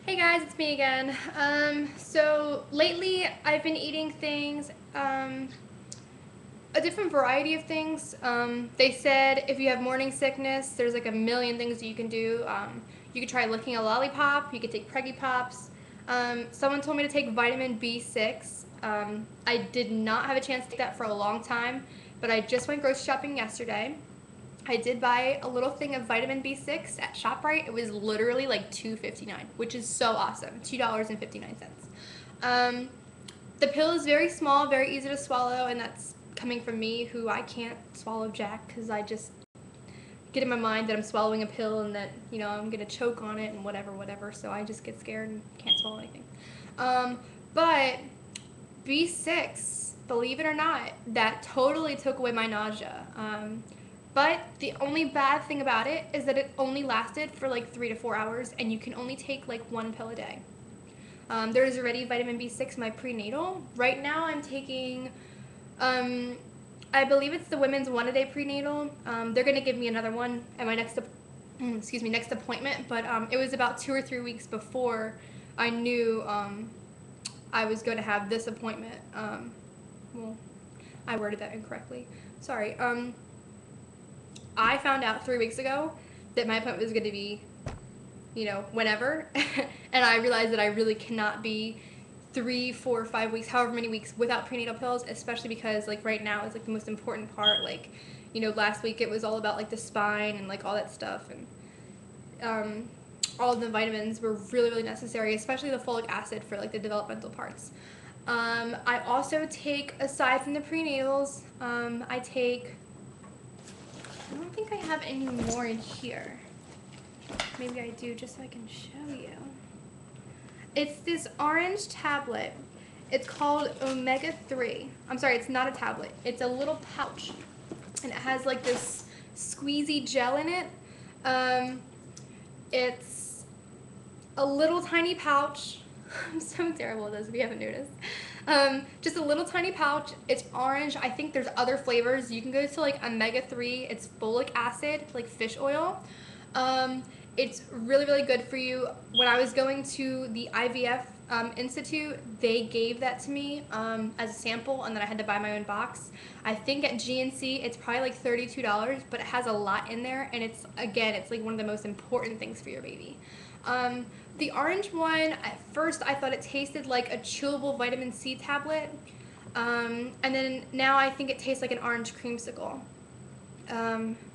Hey guys, it's me again. So lately I've been eating things, a different variety of things. They said if you have morning sickness, there's like a million things that you can do. You could try licking a lollipop, you could take Preggy Pops. Someone told me to take vitamin B6. I did not have a chance to take that for a long time, but I just went grocery shopping yesterday. I did buy a little thing of vitamin B6 at ShopRite. It was literally like $2.59, which is so awesome. $2.59. Um, the pill is very small, very easy to swallow, and that's coming from me, who I can't swallow jack because I just get in my mind that I'm swallowing a pill and that I'm gonna choke on it and whatever. So I just get scared and can't swallow anything. But B6, believe it or not, that totally took away my nausea. But the only bad thing about it is that it only lasted for like 3 to 4 hours, and you can only take like one pill a day. There is already vitamin B6 in my prenatal. Right now, I'm taking, I believe it's the women's 1-a-day prenatal. They're gonna give me another one at my next appointment. But it was about 2 or 3 weeks before I knew I was going to have this appointment. Well, I worded that incorrectly. Sorry. I found out 3 weeks ago that my appointment was going to be, whenever. And I realized that I really cannot be 3, 4, 5 weeks, however many weeks, without prenatal pills, especially because, like, right now is, like, the most important part. Like, last week it was all about, like, the spine and, like, all that stuff. And all of the vitamins were really, really necessary, especially the folic acid for, like, the developmental parts. I also take, aside from the prenatals, I don't think I have any more in here. Maybe I do, just so I can show you. It's this orange tablet. It's called Omega-3. I'm sorry, it's not a tablet. It's a little pouch. And it has like this squeezy gel in it. It's a little tiny pouch. I'm so terrible at this if you haven't noticed. Just a little tiny pouch. It's orange. I think there's other flavors. You can go to like Omega-3. It's folic acid, like fish oil. It's really, really good for you. When I was going to the IVF Institute, they gave that to me as a sample, and then I had to buy my own box. I think at GNC it's probably like $32, but it has a lot in there, and it's like one of the most important things for your baby. The orange one, at first I thought it tasted like a chewable vitamin C tablet, and then now I think it tastes like an orange creamsicle.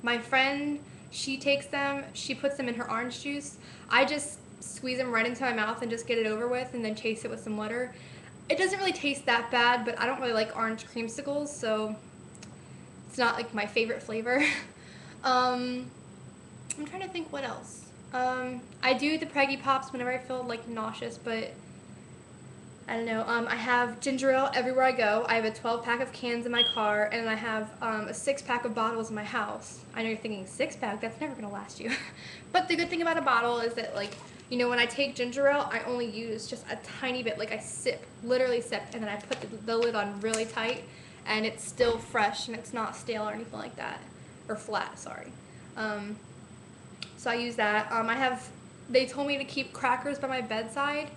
My friend, she takes them, she puts them in her orange juice. I just squeeze them right into my mouth and just get it over with, and then chase it with some water. It doesn't really taste that bad, but I don't really like orange creamsicles, so it's not like my favorite flavor. I'm trying to think what else. I do the Preggy Pops whenever I feel like nauseous, but I don't know. I have ginger ale everywhere I go. I have a 12-pack of cans in my car, and I have a 6-pack of bottles in my house. I know you're thinking, 6-pack? That's never going to last you. But the good thing about a bottle is that, like, when I take ginger ale, I only use just a tiny bit. Like, I sip, literally sip, and then I put the lid on really tight, and it's still fresh, and it's not stale or anything like that. Or flat, sorry. So I use that. They told me to keep crackers by my bedside.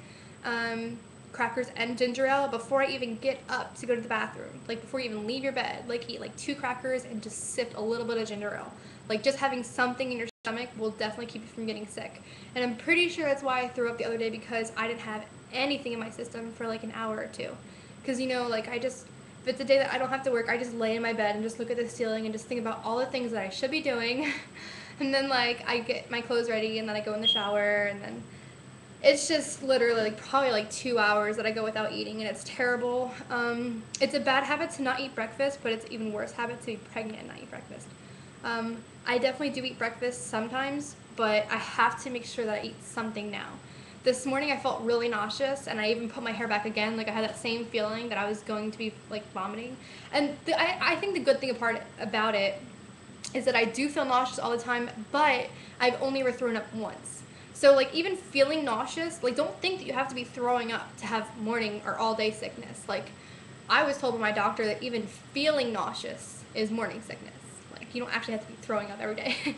Crackers and ginger ale before I even get up to go to the bathroom. Like, before you even leave your bed. Like, eat like 2 crackers and just sip a little bit of ginger ale. Like, just having something in your stomach will definitely keep you from getting sick. And I'm pretty sure that's why I threw up the other day, because I didn't have anything in my system for like an hour or two. Because, like, if it's a day that I don't have to work, I just lay in my bed and just look at the ceiling and just think about all the things that I should be doing. And then, like, I get my clothes ready, and then I go in the shower, and then it's just literally like probably like 2 hours that I go without eating, and it's terrible. It's a bad habit to not eat breakfast, but it's an even worse habit to be pregnant and not eat breakfast. I definitely do eat breakfast sometimes, but I have to make sure that I eat something now. This morning I felt really nauseous, and I even put my hair back again. Like, I had that same feeling that I was going to be like vomiting. And I think the good thing about it is that I do feel nauseous all the time, but I've only ever thrown up once. So, like, even feeling nauseous, like, don't think that you have to be throwing up to have morning or all-day sickness. Like, I was told by my doctor that even feeling nauseous is morning sickness. Like, you don't actually have to be throwing up every day.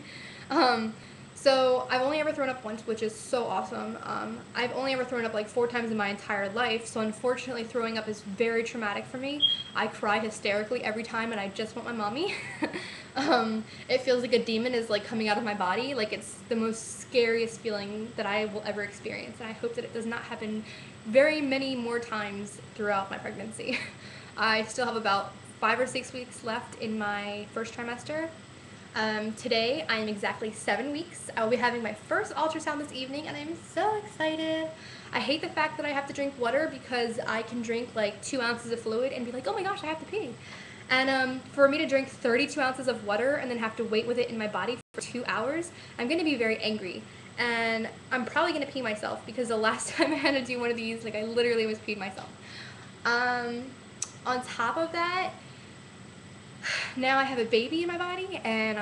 So I've only ever thrown up once, which is so awesome. I've only ever thrown up like 4 times in my entire life, so unfortunately throwing up is very traumatic for me. I cry hysterically every time and I just want my mommy. It feels like a demon is like coming out of my body. Like it's the most scariest feeling that I will ever experience, and I hope that it does not happen very many more times throughout my pregnancy. I still have about 5 or 6 weeks left in my first trimester. Today, I am exactly 7 weeks. I will be having my first ultrasound this evening, and I'm so excited. I hate the fact that I have to drink water because I can drink like 2 ounces of fluid and be like, oh my gosh, I have to pee. And for me to drink 32 ounces of water and then have to wait with it in my body for 2 hours, I'm going to be very angry. And I'm probably going to pee myself because the last time I had to do one of these, like I literally was peed myself. On top of that, now I have a baby in my body, and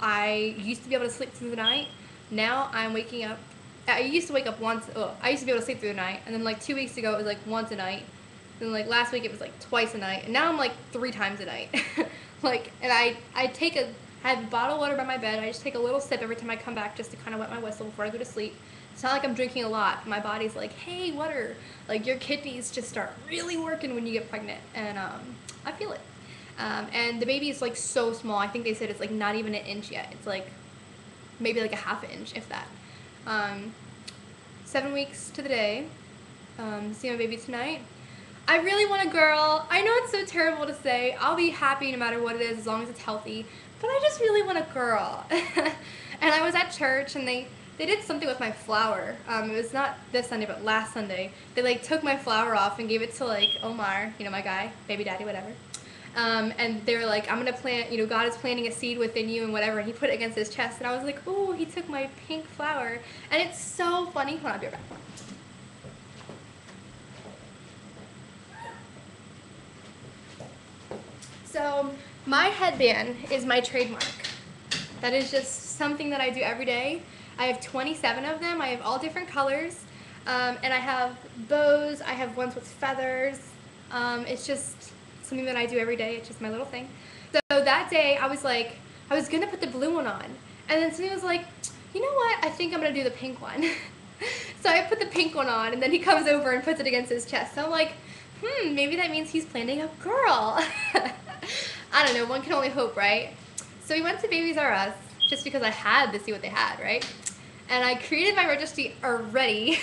I used to be able to sleep through the night. Now I'm waking up. I used to wake up once. Oh, I used to be able to sleep through the night, and then like 2 weeks ago it was like once a night. Then like last week it was like twice a night, and now I'm like 3 times a night. Like, and I have a bottle of water by my bed. I just take a little sip every time I come back just to kind of wet my whistle before I go to sleep. It's not like I'm drinking a lot. My body's like, hey, water. Like your kidneys just start really working when you get pregnant, and I feel it. And the baby is like so small. I think they said it's like not even an inch yet. It's like maybe like a half inch, if that. 7 weeks to the day. See my baby tonight. I really want a girl. I know it's so terrible to say. I'll be happy no matter what it is as long as it's healthy. But I just really want a girl. And I was at church and they did something with my flower. It was not this Sunday, but last Sunday. They like took my flower off and gave it to like Omar, you know, my guy, baby daddy, whatever. And they were like, I'm going to plant, you know, God is planting a seed within you and whatever. And he put it against his chest. And I was like, oh, he took my pink flower. And it's so funny. Hold on, I'll be right back. So my headband is my trademark. That is just something that I do every day. I have 27 of them. I have all different colors. And I have bows. I have ones with feathers. It's just something that I do every day. It's just my little thing. So that day I was like, I was going to put the blue one on. And then somebody was like, you know what? I think I'm going to do the pink one. So I put the pink one on, and then he comes over and puts it against his chest. So I'm like, maybe that means he's planning a girl. I don't know, one can only hope, right? So we went to Babies R Us just because I had to see what they had, right? And I created my registry already.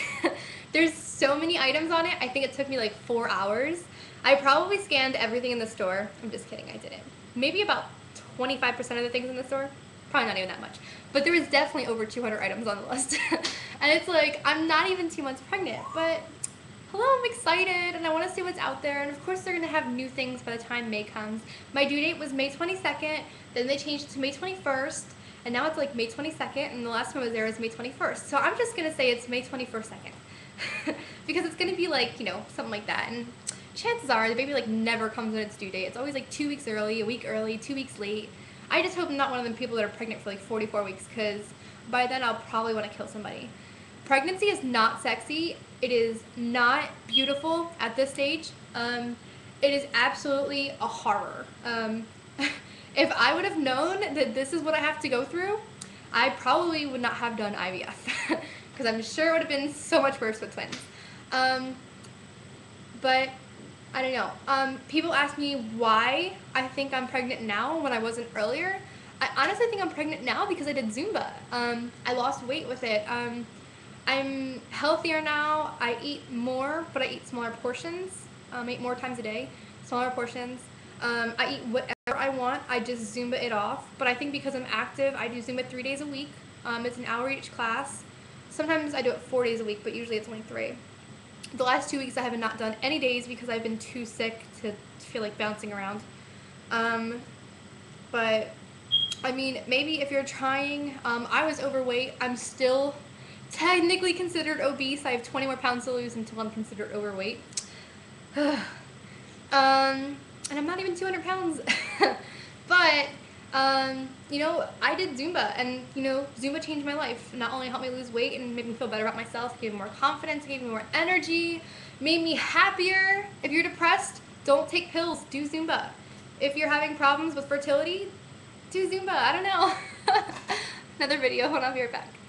There's so many items on it. I think it took me like 4 hours. I probably scanned everything in the store. I'm just kidding, I didn't. Maybe about 25% of the things in the store. Probably not even that much. But there was definitely over 200 items on the list. And it's like, I'm not even 2 months pregnant, but hello, I'm excited, and I want to see what's out there, and of course they're going to have new things by the time May comes. My due date was May 22nd, then they changed it to May 21st, and now it's like May 22nd, and the last time I was there was May 21st. So I'm just going to say it's May 21st second. Because it's going to be like, you know, something like that, and chances are the baby like never comes on its due date. It's always like 2 weeks early, a week early, 2 weeks late. I just hope I'm not one of them people that are pregnant for like 44 weeks, because by then I'll probably want to kill somebody. Pregnancy is not sexy. It is not beautiful at this stage. It is absolutely a horror. If I would have known that this is what I have to go through, I probably would not have done IVF, because I'm sure it would have been so much worse with twins. But I don't know. People ask me why I think I'm pregnant now when I wasn't earlier. I honestly think I'm pregnant now because I did Zumba. I lost weight with it. I'm healthier now. I eat more, but I eat smaller portions. I eat more times a day, smaller portions. I eat whatever I want. I just Zumba it off. But I think because I'm active, I do Zumba 3 days a week. It's an hour each class. Sometimes I do it 4 days a week, but usually it's only 3. The last 2 weeks I have not done any days because I've been too sick to feel like bouncing around. But I mean, maybe if you're trying, I was overweight. I'm still technically considered obese. I have 20 more pounds to lose until I'm considered overweight. And I'm not even 200 pounds. But, you know, I did Zumba, and, you know, Zumba changed my life. Not only helped me lose weight and made me feel better about myself, gave me more confidence, gave me more energy, made me happier. If you're depressed, don't take pills, do Zumba. If you're having problems with fertility, do Zumba. I don't know. another video when I'll be right back.